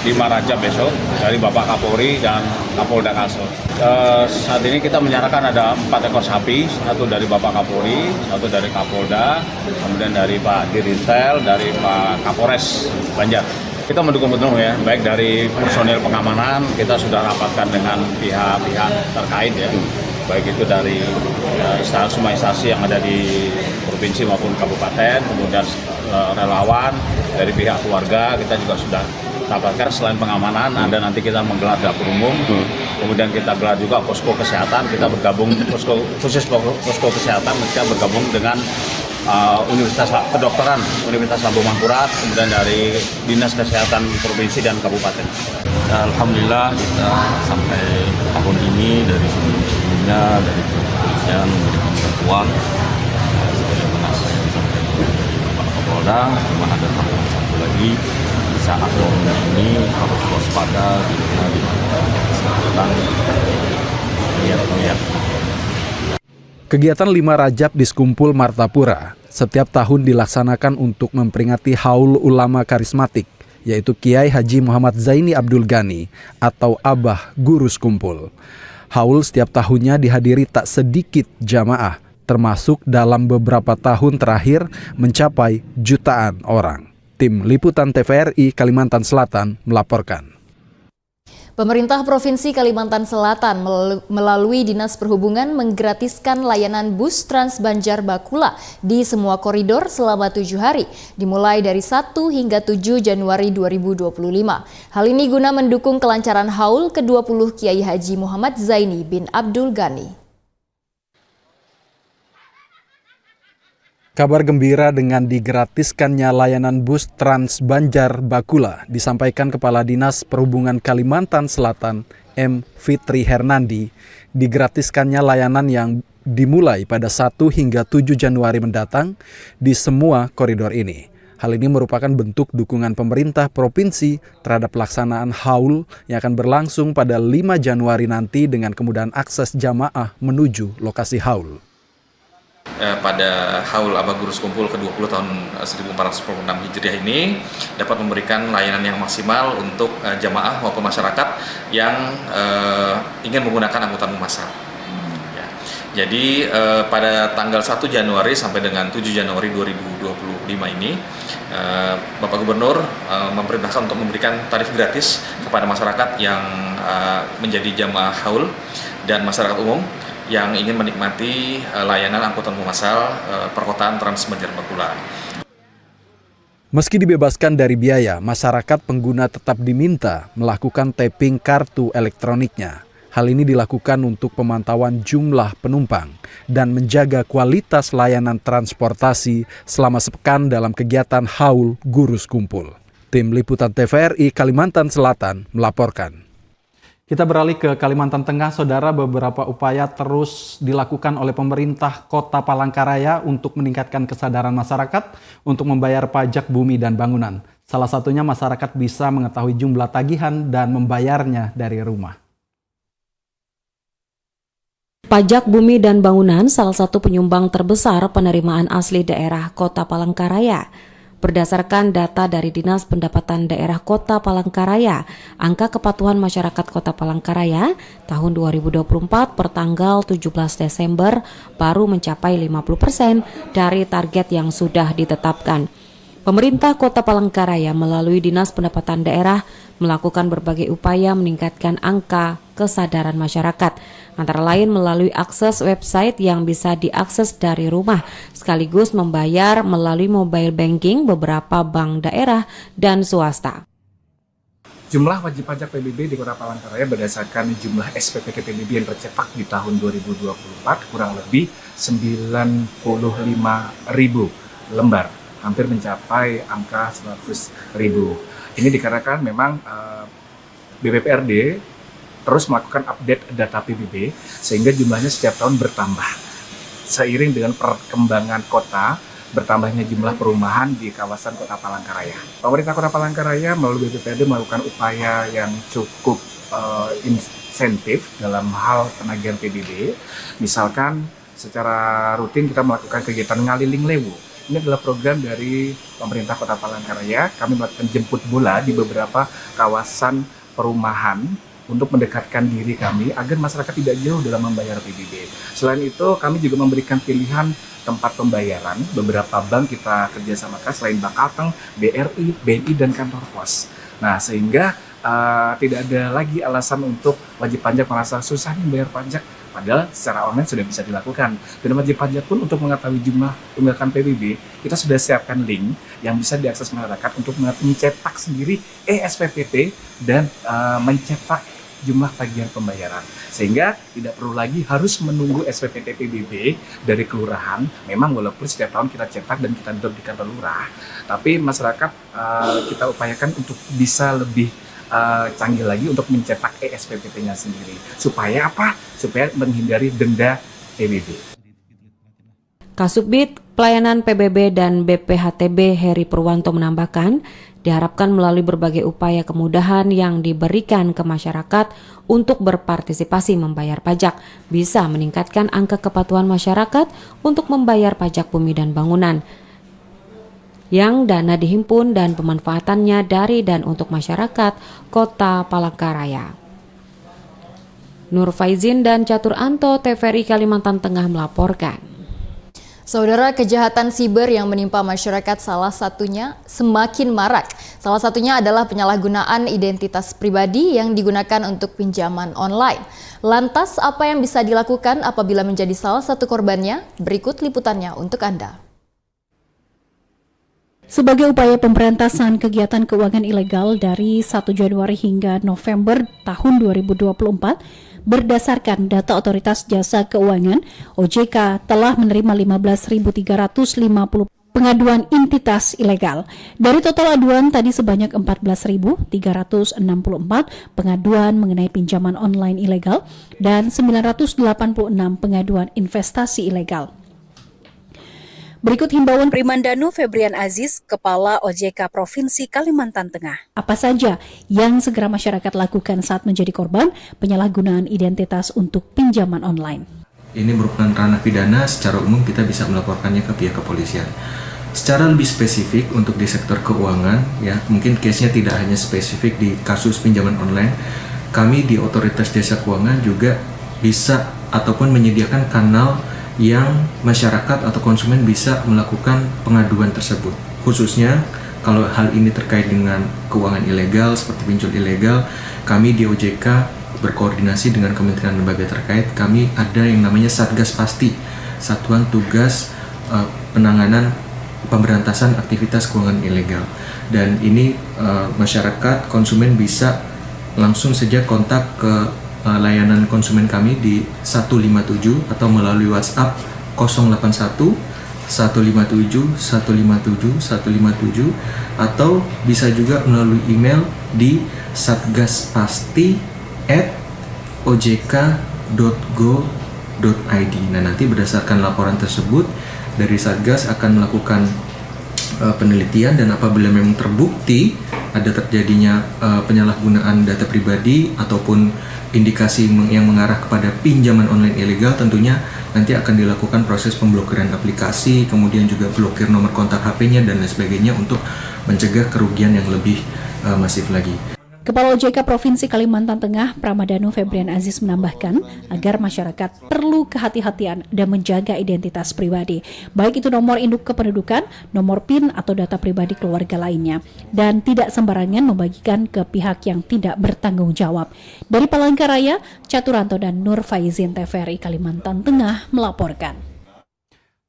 5 Rajab besok dari Bapak Kapolri dan Kapolda Kalsel. Saat ini kita menyerahkan ada 4 ekor sapi, satu dari Bapak Kapolri, satu dari Kapolda, kemudian dari Pak Dirintel, dari Pak Kapolres Banjar. Kita mendukung penuh ya, baik dari personil pengamanan, kita sudah rapatkan dengan pihak-pihak terkait ya, baik itu dari semua instansi yang ada di provinsi maupun kabupaten, kemudian relawan, dari pihak keluarga, kita juga sudah rapatkan. Selain pengamanan, ada nanti kita menggelar dapur umum, kemudian kita gelar juga posko kesehatan, kita bergabung khusus posko kesehatan, kita bergabung dengan Universitas Kedokteran Universitas Lambung Mangkurat, kemudian dari Dinas Kesehatan Provinsi dan Kabupaten. Alhamdulillah kita sampai tahun ini dari sebelumnya dari kepolisian memberikan bantuan sebagaimana saya disampaikan Pak Kapolda, cuma ada tambahan satu lagi di saat corona ini harus waspada di kesehatan lihat. Kegiatan 5 Rajab di Sekumpul Martapura setiap tahun dilaksanakan untuk memperingati Haul Ulama Karismatik, yaitu Kiai Haji Muhammad Zaini Abdul Ghani atau Abah Guru Sekumpul. Haul setiap tahunnya dihadiri tak sedikit jamaah, termasuk dalam beberapa tahun terakhir mencapai jutaan orang. Tim Liputan TVRI Kalimantan Selatan melaporkan. Pemerintah Provinsi Kalimantan Selatan melalui Dinas Perhubungan menggratiskan layanan bus Trans Banjar Bakula di semua koridor selama 7 hari, dimulai dari 1 hingga 7 Januari 2025. Hal ini guna mendukung kelancaran haul ke-20 Kiai Haji Muhammad Zaini bin Abdul Ghani. Kabar gembira dengan digratiskannya layanan bus Trans Banjar Bakula disampaikan Kepala Dinas Perhubungan Kalimantan Selatan M. Fitri Hernandi. Digratiskannya layanan yang dimulai pada 1 hingga 7 Januari mendatang di semua koridor ini. Hal ini merupakan bentuk dukungan pemerintah provinsi terhadap pelaksanaan haul yang akan berlangsung pada 5 Januari nanti dengan kemudahan akses jamaah menuju lokasi haul. pada Haul Aba Gurus Kumpul ke-20 tahun 1446 Hijriah ini dapat memberikan layanan yang maksimal untuk jamaah maupun masyarakat yang ingin menggunakan angkutan massal. Ya. Jadi pada tanggal 1 Januari sampai dengan 7 Januari 2025 ini Bapak Gubernur memerintahkan untuk memberikan tarif gratis kepada masyarakat yang menjadi jamaah haul dan masyarakat umum yang ingin menikmati layanan angkutan massal perkotaan Transbanjarbakulan. Meski dibebaskan dari biaya, masyarakat pengguna tetap diminta melakukan tapping kartu elektroniknya. Hal ini dilakukan untuk pemantauan jumlah penumpang dan menjaga kualitas layanan transportasi selama sepekan dalam kegiatan Haul Gurus Kumpul. Tim Liputan TVRI Kalimantan Selatan melaporkan. Kita beralih ke Kalimantan Tengah, Saudara. Beberapa upaya terus dilakukan oleh pemerintah Kota Palangkaraya untuk meningkatkan kesadaran masyarakat untuk membayar pajak bumi dan bangunan. Salah satunya masyarakat bisa mengetahui jumlah tagihan dan membayarnya dari rumah. Pajak bumi dan bangunan salah satu penyumbang terbesar penerimaan asli daerah Kota Palangkaraya. Berdasarkan data dari Dinas Pendapatan Daerah Kota Palangkaraya, angka kepatuhan masyarakat Kota Palangkaraya tahun 2024 per tanggal 17 Desember baru mencapai 50% dari target yang sudah ditetapkan. Pemerintah Kota Palangkaraya melalui Dinas Pendapatan Daerah melakukan berbagai upaya meningkatkan angka kesadaran masyarakat, antara lain melalui akses website yang bisa diakses dari rumah, sekaligus membayar melalui mobile banking beberapa bank daerah dan swasta. Jumlah wajib pajak PBB di Kota Palangkaraya berdasarkan jumlah SPPT PBB yang tercetak di tahun 2024 kurang lebih 95.000 lembar, hampir mencapai angka 100.000. Ini dikarenakan memang BPPRD terus melakukan update data PBB sehingga jumlahnya setiap tahun bertambah. Seiring dengan perkembangan kota, bertambahnya jumlah perumahan di kawasan Kota Palangkaraya. Pemerintah Kota Palangkaraya melalui BPPRD melakukan upaya yang cukup insentif dalam hal penagihan PBB. Misalkan secara rutin kita melakukan kegiatan ngaliling lewu. Ini adalah program dari pemerintah Kota Palangkaraya. Kami melakukan jemput bola di beberapa kawasan perumahan untuk mendekatkan diri kami agar masyarakat tidak jauh dalam membayar PBB. Selain itu, kami juga memberikan pilihan tempat pembayaran. Beberapa bank kita kerjasamakan selain Bakateng, BRI, BNI, dan kantor pos. Nah, sehingga tidak ada lagi alasan untuk wajib pajak merasa susah membayar pajak. Padahal secara online sudah bisa dilakukan. Dan wajib pajak pun untuk mengetahui jumlah tunggakan PBB, kita sudah siapkan link yang bisa diakses masyarakat untuk mencetak sendiri SPPT dan mencetak jumlah tagihan pembayaran. Sehingga tidak perlu lagi harus menunggu SPPT PBB dari kelurahan. Memang walaupun setiap tahun kita cetak dan kita drop di kantor lurah, tapi masyarakat kita upayakan untuk bisa lebih canggih lagi untuk mencetak SPPT-nya sendiri. Supaya apa? Supaya menghindari denda PBB. Kasubdit Pelayanan PBB dan BPHTB Heri Purwanto menambahkan, diharapkan melalui berbagai upaya kemudahan yang diberikan ke masyarakat untuk berpartisipasi membayar pajak, bisa meningkatkan angka kepatuhan masyarakat untuk membayar pajak bumi dan bangunan, yang dana dihimpun dan pemanfaatannya dari dan untuk masyarakat Kota Palangkaraya. Nur Faizin dan Catur Anto, TVRI Kalimantan Tengah melaporkan. Saudara, kejahatan siber yang menimpa masyarakat salah satunya semakin marak. Salah satunya adalah penyalahgunaan identitas pribadi yang digunakan untuk pinjaman online. Lantas, apa yang bisa dilakukan apabila menjadi salah satu korbannya? Berikut liputannya untuk Anda. Sebagai upaya pemberantasan kegiatan keuangan ilegal dari 1 Januari hingga November tahun 2024, berdasarkan data Otoritas Jasa Keuangan, OJK telah menerima 15.350 pengaduan entitas ilegal. Dari total aduan tadi sebanyak 14.364 pengaduan mengenai pinjaman online ilegal dan 986 pengaduan investasi ilegal. Berikut himbauan Primandanu Febrian Aziz, Kepala OJK Provinsi Kalimantan Tengah. Apa saja yang segera masyarakat lakukan saat menjadi korban penyalahgunaan identitas untuk pinjaman online? ini merupakan ranah pidana, secara umum kita bisa melaporkannya ke pihak kepolisian. Secara lebih spesifik untuk di sektor keuangan, ya mungkin case-nya tidak hanya spesifik di kasus pinjaman online, kami di Otoritas Jasa Keuangan juga bisa ataupun menyediakan kanal yang masyarakat atau konsumen bisa melakukan pengaduan tersebut. Khususnya kalau hal ini terkait dengan keuangan ilegal seperti pinjol ilegal, kami di OJK berkoordinasi dengan kementerian lembaga terkait. Kami ada yang namanya Satgas Pasti, Satuan Tugas Penanganan Pemberantasan Aktivitas Keuangan Ilegal. Dan ini masyarakat konsumen bisa langsung saja kontak ke layanan konsumen kami di 157 atau melalui WhatsApp 081 157 157 157 atau bisa juga melalui email di satgaspasti@ojk.go.id. Nah, nanti berdasarkan laporan tersebut dari Satgas akan melakukan penelitian, dan apabila memang terbukti ada terjadinya penyalahgunaan data pribadi ataupun indikasi yang mengarah kepada pinjaman online ilegal, tentunya nanti akan dilakukan proses pemblokiran aplikasi, kemudian juga blokir nomor kontak HP-nya dan lain sebagainya untuk mencegah kerugian yang lebih masif lagi. Kepala OJK Provinsi Kalimantan Tengah, Pramadano Febrian Aziz menambahkan agar masyarakat perlu kehati-hatian dan menjaga identitas pribadi, baik itu nomor induk kependudukan, nomor PIN atau data pribadi keluarga lainnya, dan tidak sembarangan membagikan ke pihak yang tidak bertanggung jawab. Dari Palangkaraya, Caturanto dan Nur Faizin, TVRI Kalimantan Tengah melaporkan.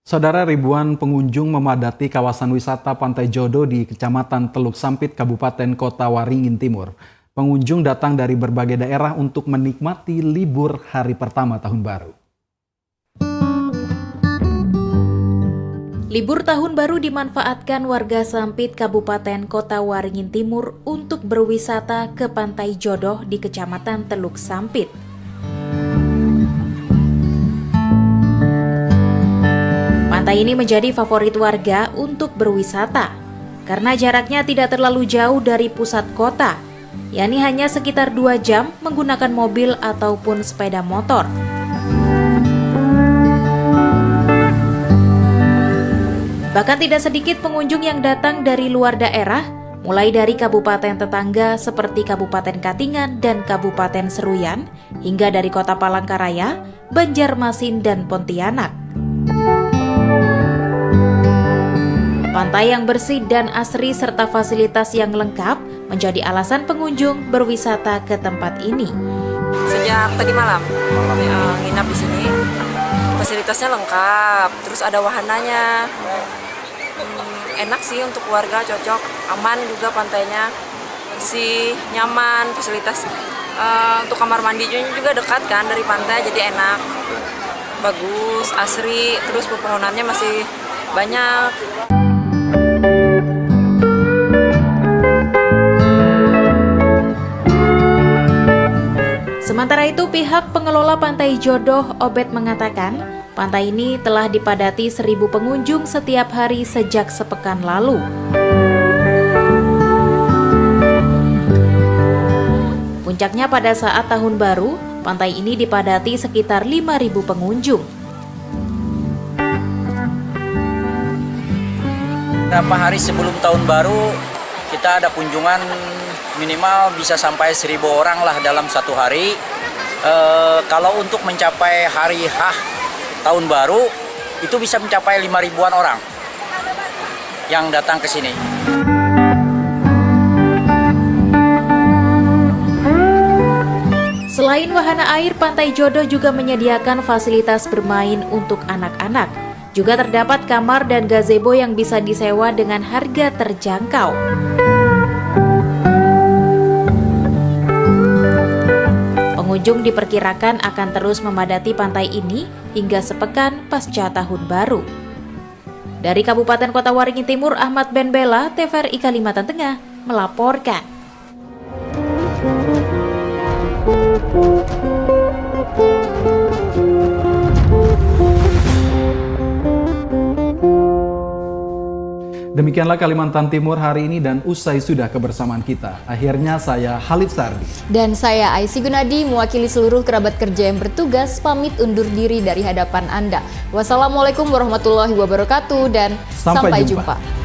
Saudara, ribuan pengunjung memadati kawasan wisata Pantai Jodo di Kecamatan Teluk Sampit, Kabupaten Kota Waringin Timur. Pengunjung datang dari berbagai daerah untuk menikmati libur hari pertama tahun baru. Libur tahun baru dimanfaatkan warga Sampit, Kabupaten Kota Waringin Timur untuk berwisata ke Pantai Jodo di Kecamatan Teluk Sampit. Pantai ini menjadi favorit warga untuk berwisata karena jaraknya tidak terlalu jauh dari pusat kota, yakni hanya sekitar 2 jam menggunakan mobil ataupun sepeda motor. Bahkan tidak sedikit pengunjung yang datang dari luar daerah, mulai dari kabupaten tetangga seperti Kabupaten Katingan dan Kabupaten Seruyan, hingga dari Kota Palangkaraya, Banjarmasin, dan Pontianak. Pantai yang bersih dan asri serta fasilitas yang lengkap menjadi alasan pengunjung berwisata ke tempat ini. Sejak tadi malam nginap di sini, fasilitasnya lengkap, terus ada wahananya, enak sih untuk keluarga, cocok, aman juga pantainya, bersih, nyaman, fasilitas untuk kamar mandinya juga dekat kan dari pantai, jadi enak, bagus, asri, terus pepohonannya masih banyak. Sementara itu, pihak pengelola Pantai Jodo, Obed, mengatakan pantai ini telah dipadati 1.000 pengunjung setiap hari sejak sepekan lalu. Puncaknya pada saat tahun baru, pantai ini dipadati sekitar 5.000 pengunjung. Beberapa hari sebelum tahun baru, kita ada kunjungan minimal bisa sampai 1.000 orang lah dalam satu hari. Kalau untuk mencapai hari H tahun baru, itu bisa mencapai 5.000-an orang yang datang ke sini. Selain wahana air, Pantai Jodo juga menyediakan fasilitas bermain untuk anak-anak. Juga terdapat kamar dan gazebo yang bisa disewa dengan harga terjangkau. Pengunjung diperkirakan akan terus memadati pantai ini hingga sepekan pasca tahun baru. Dari Kabupaten Kota Waringin Timur, Ahmad Ben Bella, TVRI Kalimantan Tengah, melaporkan. Demikianlah Kalimantan Timur hari ini dan usai sudah kebersamaan kita. Akhirnya saya Halif Sardi. Dan saya Aisy Gunadi mewakili seluruh kerabat kerja yang bertugas pamit undur diri dari hadapan Anda. Wassalamualaikum warahmatullahi wabarakatuh dan sampai jumpa.